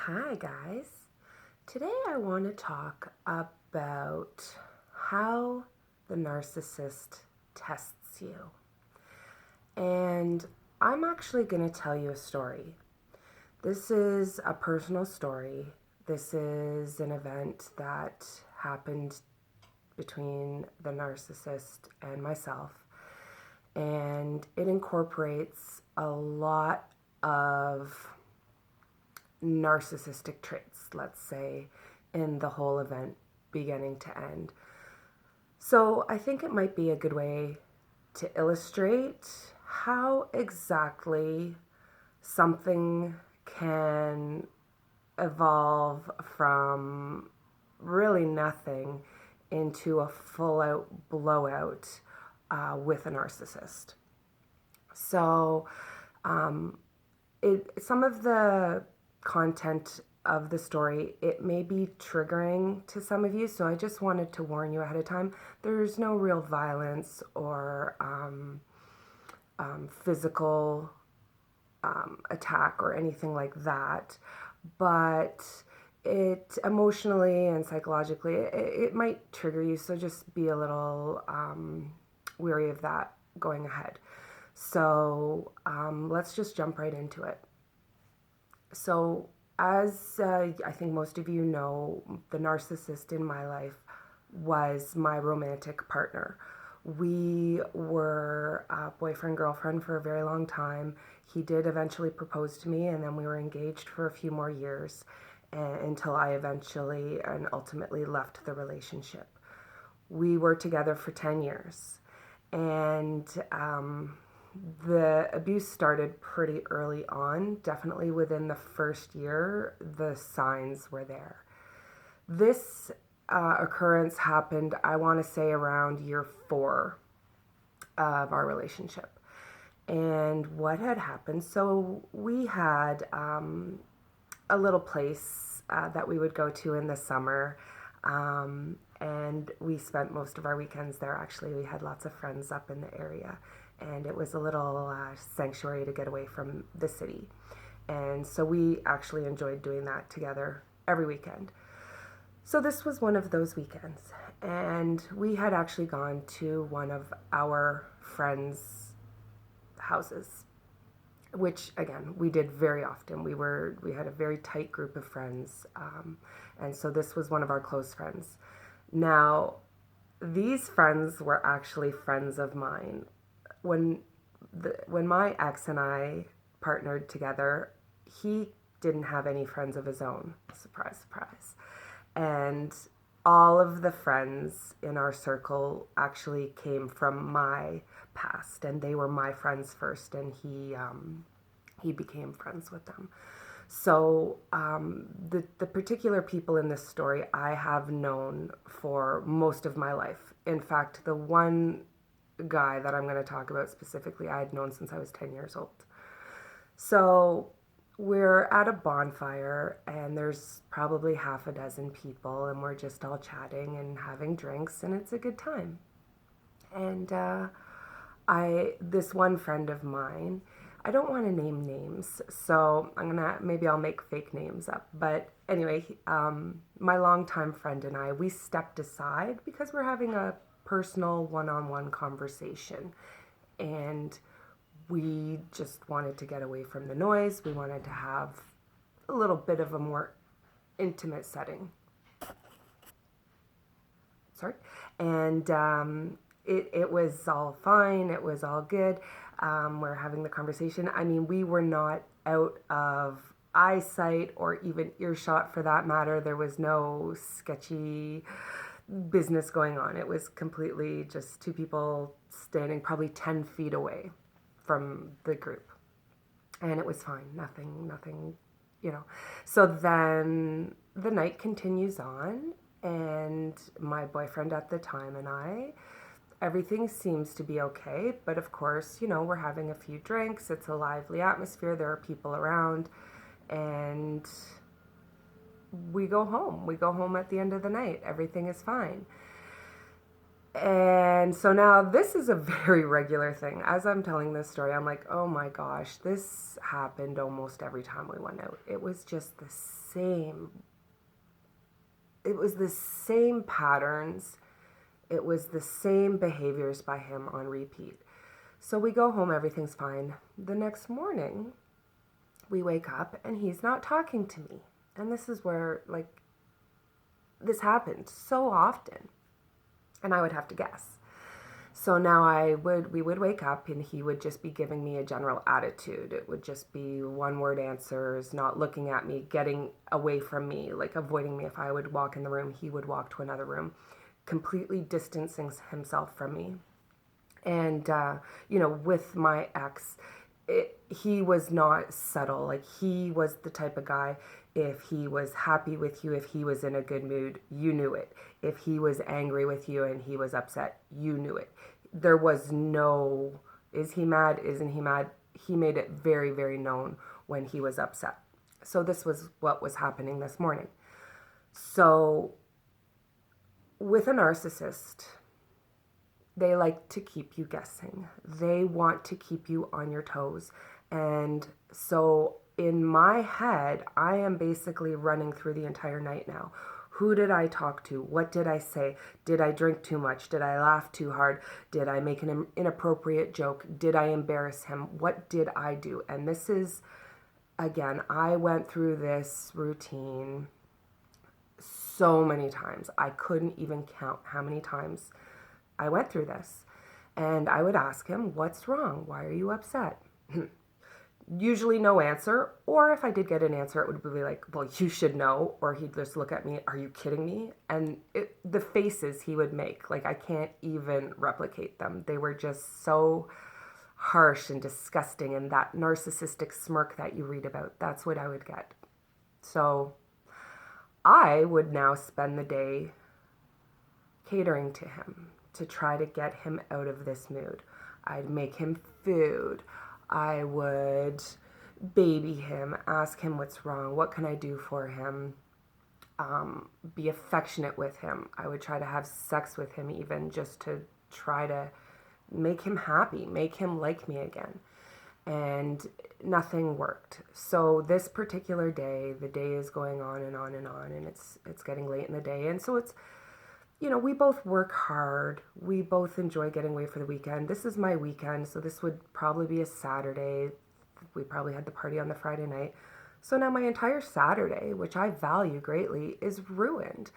Hi guys. Today I want to talk about how the narcissist tests you. And I'm actually going to tell you a story. This is a personal story. This is an event that happened between the narcissist and myself. And it incorporates a lot of narcissistic traits, let's say, in the whole event, beginning to end. So I think it might be a good way to illustrate how exactly something can evolve from really nothing into a full-out blowout with a narcissist. So some of the content of the story, it may be triggering to some of you, so I just wanted to warn you ahead of time. There's no real violence or physical attack or anything like that, but it emotionally and psychologically, it might trigger you, so just be a little wary of that going ahead. So let's just jump right into it. So, as I think most of you know, the narcissist in my life was my romantic partner. We were boyfriend-girlfriend for a very long time. He did eventually propose to me, and then we were engaged for a few more years until I eventually and ultimately left the relationship. We were together for 10 years, and the abuse started pretty early on. Definitely within the first year, the signs were there. This occurrence happened, I want to say, around year 4 of our relationship. And what had happened, so we had a little place that we would go to in the summer. And we spent most of our weekends there. Actually, we had lots of friends up in the area. And it was a little sanctuary to get away from the city. And so we actually enjoyed doing that together every weekend. So this was one of those weekends. And we had actually gone to one of our friends' houses, which, again, we did very often. We had a very tight group of friends. And so this was one of our close friends. Now, these friends were actually friends of mine. When my ex and I partnered together, he didn't have any friends of his own. Surprise, surprise. And all of the friends in our circle actually came from my past, and they were my friends first, and he became friends with them. So the particular people in this story I have known for most of my life. In fact, the one guy that I'm going to talk about specifically, I had known since I was 10 years old. So we're at a bonfire, and there's probably half a dozen people, and we're just all chatting and having drinks, and it's a good time. And this one friend of mine, I don't want to name names, so maybe I'll make fake names up. But anyway, my longtime friend and I, we stepped aside because we're having a personal one-on-one conversation, and we just wanted to get away from the noise. We wanted to have a little bit of a more intimate setting. Sorry. And it was all fine. It was all good. We're having the conversation. I mean, we were not out of eyesight or even earshot for that matter. There was no sketchy business going on. It was completely just two people standing probably 10 feet away from the group. And it was fine. Nothing, So then the night continues on, and my boyfriend at the time and I, everything seems to be okay. But of course, we're having a few drinks. It's a lively atmosphere. There are people around, and we go home. We go home at the end of the night. Everything is fine. And so now this is a very regular thing. As I'm telling this story, I'm like, oh my gosh, this happened almost every time we went out. It was just the same. It was the same patterns. It was the same behaviors by him on repeat. So we go home, everything's fine. The next morning, we wake up and he's not talking to me. And this is where, like, this happened so often. And I would have to guess. So now we would wake up and he would just be giving me a general attitude. It would just be one word answers, not looking at me, getting away from me, like avoiding me. If I would walk in the room, he would walk to another room, completely distancing himself from me. And, with my ex, he was not subtle. Like, he was the type of guy, if he was happy with you, if he was in a good mood, you knew it. If he was angry with you and he was upset, you knew it. There was no, is he mad? Isn't he mad? He made it very, very known when he was upset. So this was what was happening this morning. So with a narcissist, they like to keep you guessing. They want to keep you on your toes. And so in my head, I am basically running through the entire night now. Who did I talk to? What did I say? Did I drink too much? Did I laugh too hard? Did I make an inappropriate joke? Did I embarrass him? What did I do? And this is, again, I went through this routine so many times. I couldn't even count how many times I went through this. And I would ask him, what's wrong? Why are you upset? Usually no answer. Or if I did get an answer, it would be like, well, you should know. Or he'd just look at me, are you kidding me? And the faces he would make, like, I can't even replicate them. They were just so harsh and disgusting. And that narcissistic smirk that you read about, that's what I would get. So I would now spend the day catering to him to try to get him out of this mood. I'd make him food. I would baby him, ask him what's wrong, what can I do for him, be affectionate with him. I would try to have sex with him even, just to try to make him happy, make him like me again. And nothing worked. So this particular day, the day is going on and on and on, and it's getting late in the day. And so it's, we both work hard. We both enjoy getting away for the weekend. This is my weekend, so this would probably be a Saturday. We probably had the party on the Friday night. So now my entire Saturday, which I value greatly, is ruined.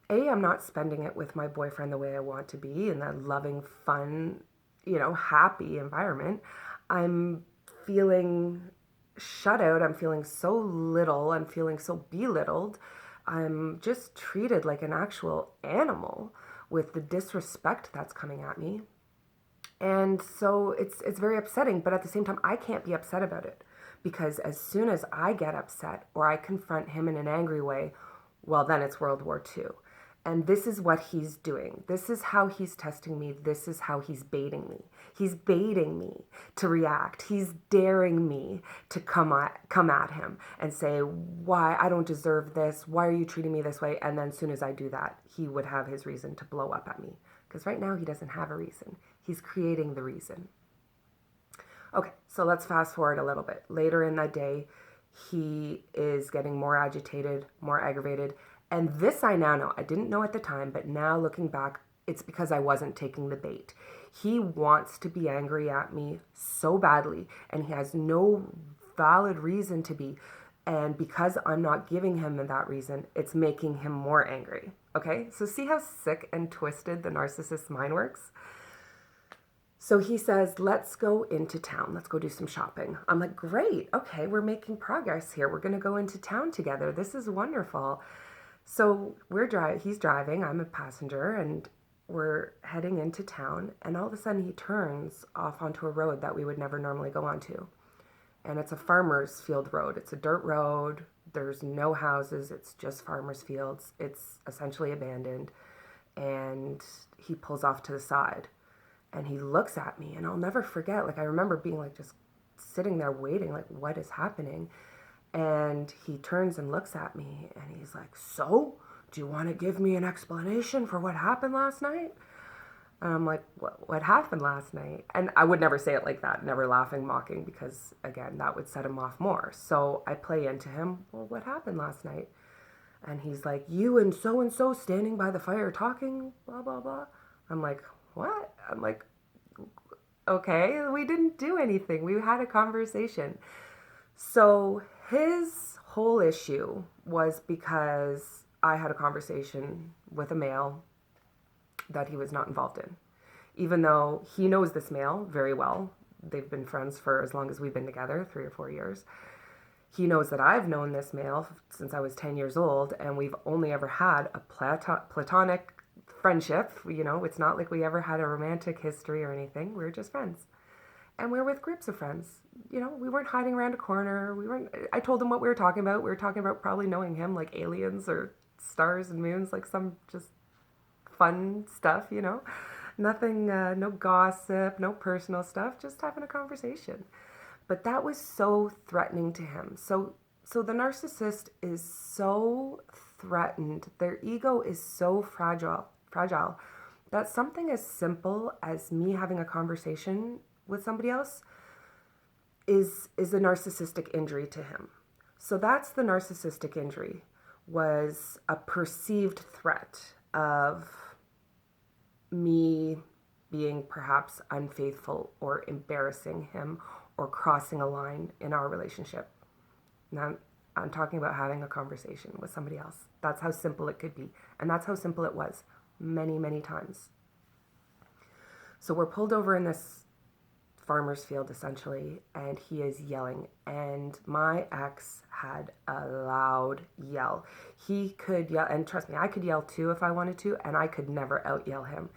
I'm not spending it with my boyfriend the way I want to be, in that loving, fun, happy environment. I'm feeling shut out. I'm feeling so little. I'm feeling so belittled. I'm just treated like an actual animal with the disrespect that's coming at me. And so it's very upsetting, but at the same time, I can't be upset about it, because as soon as I get upset or I confront him in an angry way, well, then it's World War II. And this is what he's doing. This is how he's testing me. This is how he's baiting me. He's baiting me to react. He's daring me to come at him and say, why, I don't deserve this. Why are you treating me this way? And then as soon as I do that, he would have his reason to blow up at me. Because right now he doesn't have a reason. He's creating the reason. Okay, so let's fast forward a little bit. Later in the day, he is getting more agitated, more aggravated. And this I now know. I didn't know at the time, but now looking back, it's because I wasn't taking the bait. He wants to be angry at me so badly, and he has no valid reason to be. And because I'm not giving him that reason, it's making him more angry. Okay? So see how sick and twisted the narcissist's mind works? So he says, let's go into town. Let's go do some shopping. I'm like, great. Okay, we're making progress here. We're going to go into town together. This is wonderful. So he's driving, I'm a passenger, and we're heading into town, and all of a sudden he turns off onto a road that we would never normally go onto. And it's a farmer's field road. It's a dirt road. There's no houses. It's just farmer's fields. It's essentially abandoned. And he pulls off to the side, and he looks at me, and I'll never forget. Like, I remember being like just sitting there waiting, like, what is happening? And he turns and looks at me, and he's like, so, do you want to give me an explanation for what happened last night? And I'm like, what happened last night? And I would never say it like that, never laughing, mocking, because again, that would set him off more. So I play into him, well, what happened last night? And he's like, you and so standing by the fire talking, blah, blah, blah. I'm like, what? I'm like, okay, we didn't do anything. We had a conversation. So his whole issue was because I had a conversation with a male that he was not involved in. Even though he knows this male very well, they've been friends for as long as we've been together, 3 or 4 years. He knows that I've known this male since I was 10 years old, and we've only ever had a platonic friendship. You know, it's not like we ever had a romantic history or anything. We were just friends. And we were with groups of friends. You know, we weren't hiding around a corner. I told him what we were talking about. We were talking about probably knowing him, like aliens or stars and moons, like some just fun stuff, you know. Nothing, no gossip, no personal stuff, just having a conversation. But that was so threatening to him. So the narcissist is so threatened. Their ego is so fragile that something as simple as me having a conversation with somebody else is a narcissistic injury to him. So that's the narcissistic injury, was a perceived threat of me being perhaps unfaithful or embarrassing him or crossing a line in our relationship. Now, I'm talking about having a conversation with somebody else. That's how simple it could be. And that's how simple it was many, many times. So we're pulled over in this farmer's field, essentially, and he is yelling. And my ex had a loud yell. He could yell, and trust me, I could yell too if I wanted to, and I could never out yell him.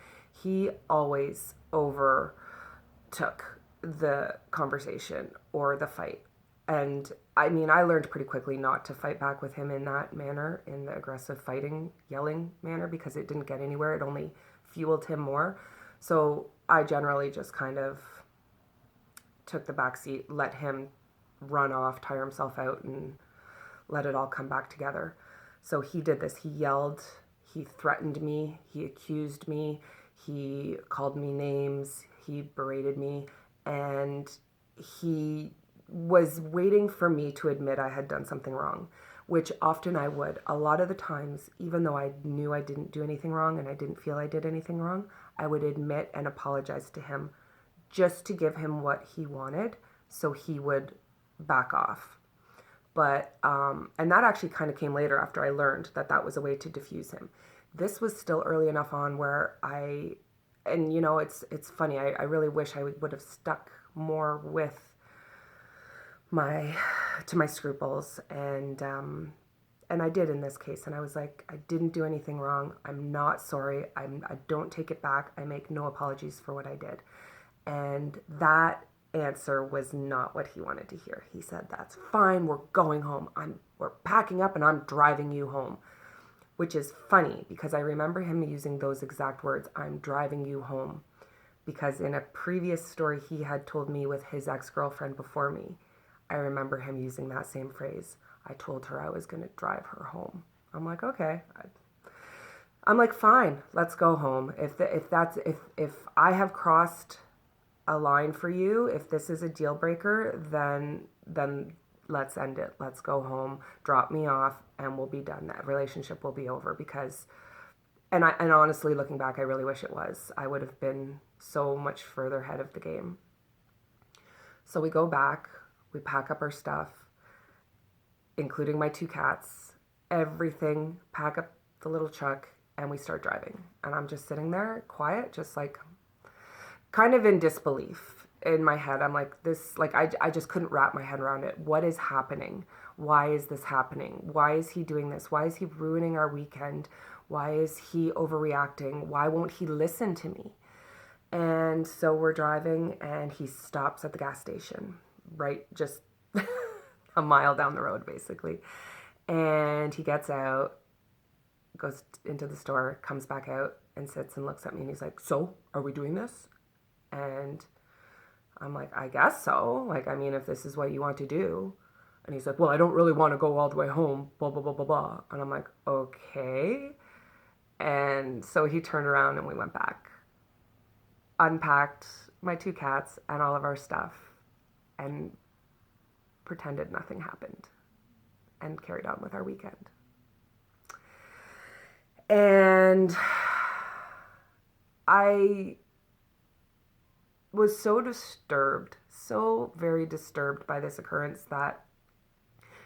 He always overtook the conversation or the fight. And I mean, I learned pretty quickly not to fight back with him in that manner, in the aggressive fighting, yelling manner, because it didn't get anywhere. It only fueled him more. So I generally just kind of took the back seat, let him run off, tire himself out, and let it all come back together. So he did this. He yelled, he threatened me, he accused me, he called me names, he berated me, and he was waiting for me to admit I had done something wrong, which often I would. A lot of the times, even though I knew I didn't do anything wrong and I didn't feel I did anything wrong, I would admit and apologize to him just to give him what he wanted so he would back off. But, and that actually kind of came later after I learned that that was a way to diffuse him. This was still early enough on where and you know, it's funny, I really wish I would have stuck more with my scruples, and I did in this case. And I was like, I didn't do anything wrong. I'm not sorry. I don't take it back. I make no apologies for what I did. And that answer was not what he wanted to hear. He said, that's fine. We're going home. We're packing up and I'm driving you home. Which is funny because I remember him using those exact words, I'm driving you home. Because in a previous story he had told me with his ex-girlfriend before me, I remember him using that same phrase. I told her I was going to drive her home. I'm like, okay. I'm like, fine, let's go home. If I have crossed a line for you, if this is a deal breaker, then let's end it. Let's go home, drop me off, and we'll be done. That relationship will be over because, and honestly, looking back, I really wish it was. I would have been so much further ahead of the game. So we go back, we pack up our stuff, including my 2 cats, everything, pack up the little truck, and we start driving. And I'm just sitting there, quiet, just like, kind of in disbelief in my head. I'm like, this, like, I just couldn't wrap my head around it. What is happening? Why is this happening? Why is he doing this? Why is he ruining our weekend? Why is he overreacting? Why won't he listen to me? And so we're driving and he stops at the gas station, right? Just a mile down the road, basically. And he gets out, goes into the store, comes back out and sits and looks at me and he's like, so are we doing this? And I'm like, I guess so. Like, I mean, if this is what you want to do. And he's like, well, I don't really want to go all the way home, blah, blah, blah, blah, blah. And I'm like, okay. And so he turned around and we went back. unpacked my 2 cats and all of our stuff and pretended nothing happened and carried on with our weekend. And I was so disturbed, so very disturbed by this occurrence that,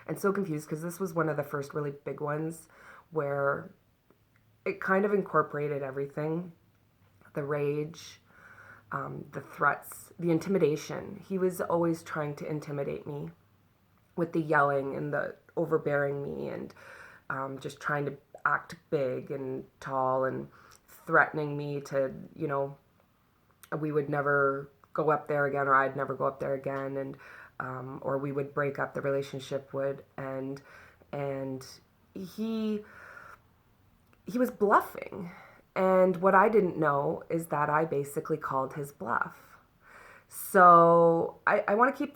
and so confused because this was one of the first really big ones where it kind of incorporated everything, the rage, the threats, the intimidation. He was always trying to intimidate me with the yelling and the overbearing me and just trying to act big and tall and threatening me to, we would never go up there again, or I'd never go up there again, and or we would break up, the relationship would end. And he was bluffing. And what I didn't know is that I basically called his bluff. So I want to keep